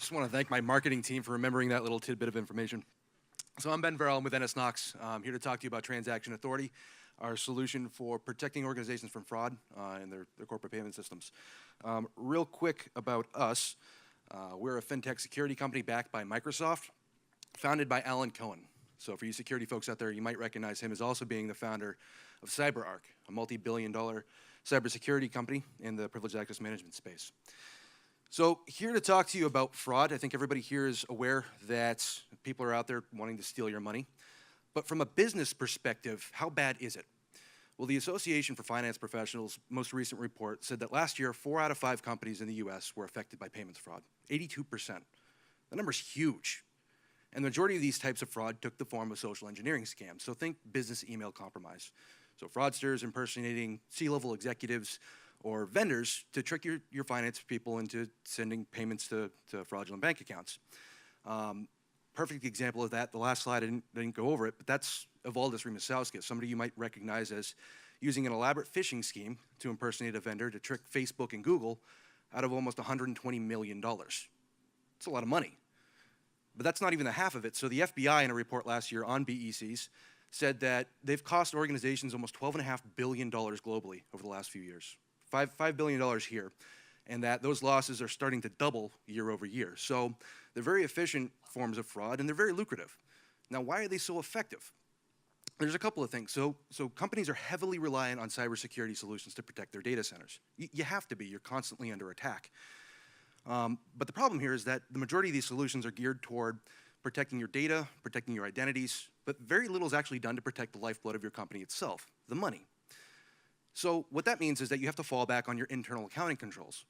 Just want to thank my marketing team for remembering that little tidbit of information. So I'm Ben Verrill, I'm with nsKnox. I'm here to talk to you about Transaction Authority, our solution for protecting organizations from fraud in their corporate payment systems. Real quick about us, we're a fintech security company backed by Microsoft, founded by Alan Cohen. So for you security folks out there, you might recognize him as also being the founder of CyberArk, a multi-billion-dollar cybersecurity company in the privileged access management space. So here to talk to you about fraud. I think everybody here is aware that people are out there wanting to steal your money. But from a business perspective, how bad is it? Well, the Association for Finance Professionals' most recent report said that last year, 4 out of 5 companies in the US were affected by payments fraud, 82%. The number's huge. And the majority of these types of fraud took the form of social engineering scams. So think business email compromise. So fraudsters impersonating C-level executives or vendors to trick your finance people into sending payments to fraudulent bank accounts. Perfect example of that, the last slide, I didn't go over it, but that's Evaldis Rimasauskas, somebody you might recognize as using an elaborate phishing scheme to impersonate a vendor to trick Facebook and Google out of almost $120 million. It's a lot of money. But that's not even the half of it. So the FBI, in a report last year on BECs, said that they've cost organizations almost $12.5 billion globally over the last few years. $5 billion here, and that those losses are starting to double year over year. So they're very efficient forms of fraud, and they're very lucrative. Now, why are they so effective? There's a couple of things. So companies are heavily reliant on cybersecurity solutions to protect their data centers. You have to be. You're constantly under attack. But the problem here is that the majority of these solutions are geared toward protecting your data, protecting your identities, but very little is actually done to protect the lifeblood of your company itself, the money. So what that means is that you have to fall back on your internal accounting controls.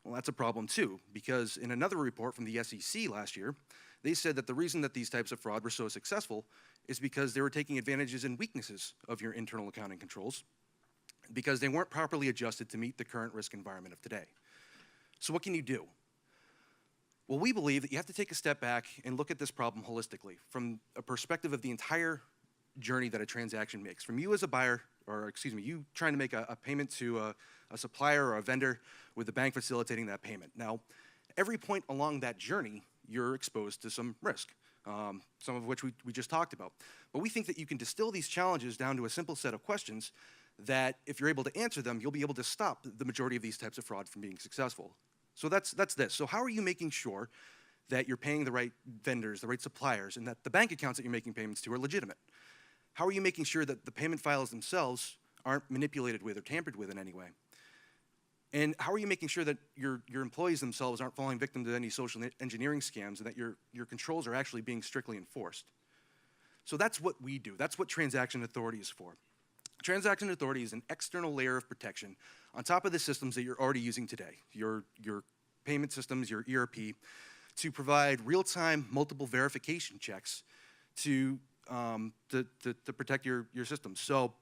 Well, that's a problem too, because in another report from the SEC last year, they said that the reason that these types of fraud were so successful is because they were taking advantages and weaknesses of your internal accounting controls because they weren't properly adjusted to meet the current risk environment of today. So what can you do? Well, we believe that you have to take a step back and look at this problem holistically from a perspective of the entire journey that a transaction makes. From you as a buyer, or excuse me, you trying to make a payment to a supplier or a vendor with the bank facilitating that payment. Now, every point along that journey, you're exposed to some risk, some of which we just talked about. But we think that you can distill these challenges down to a simple set of questions that if you're able to answer them, you'll be able to stop the majority of these types of fraud from being successful. So that's this. So how are you making sure that you're paying the right vendors, the right suppliers, and that the bank accounts that you're making payments to are legitimate? How are you making sure that the payment files themselves aren't manipulated with or tampered with in any way? And how are you making sure that your employees themselves aren't falling victim to any social engineering scams and that your controls are actually being strictly enforced? So that's what we do. That's what Transaction Authority is for. Transaction Authority is an external layer of protection on top of the systems that you're already using today, your payment systems, your ERP, to provide real-time multiple verification checks to protect your systems. So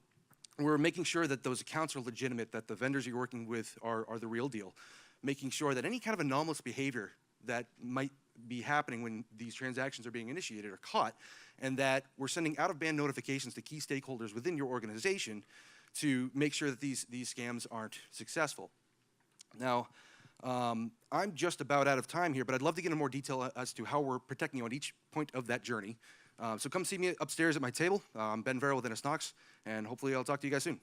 we're making sure that those accounts are legitimate, that the vendors you're working with are the real deal, making sure that any kind of anomalous behavior that might be happening when these transactions are being initiated are caught, and that we're sending out-of-band notifications to key stakeholders within your organization to make sure that these scams aren't successful. Now, I'm just about out of time here, but I'd love to get into more detail as to how we're protecting you on each point of that journey. So come see me upstairs at my table. I'm Ben Verrill with nsKnox, and hopefully I'll talk to you guys soon.